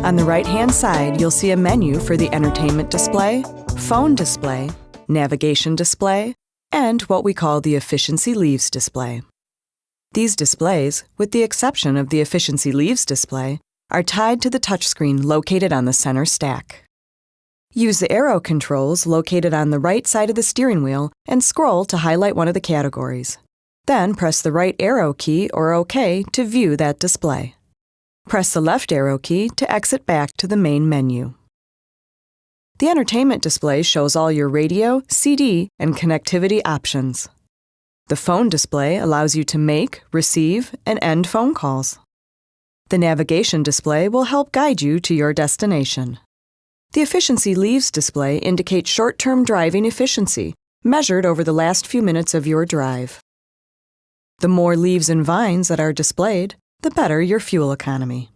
On the right-hand side, you'll see a menu for the entertainment display, phone display, navigation display, and what we call the efficiency leaves display. These displays, with the exception of the efficiency leaves display, are tied to the touchscreen located on the center stack. Use the arrow controls located on the right side of the steering wheel and scroll to highlight one of the categories. Then press the right arrow key or OK to view that display. Press the left arrow key to exit back to the main menu. The entertainment display shows all your radio, CD, and connectivity options. The phone display allows you to make, receive, and end phone calls. The navigation display will help guide you to your destination. The efficiency leaves display indicates short-term driving efficiency, measured over the last few minutes of your drive. The more leaves and vines that are displayed, the better your fuel economy.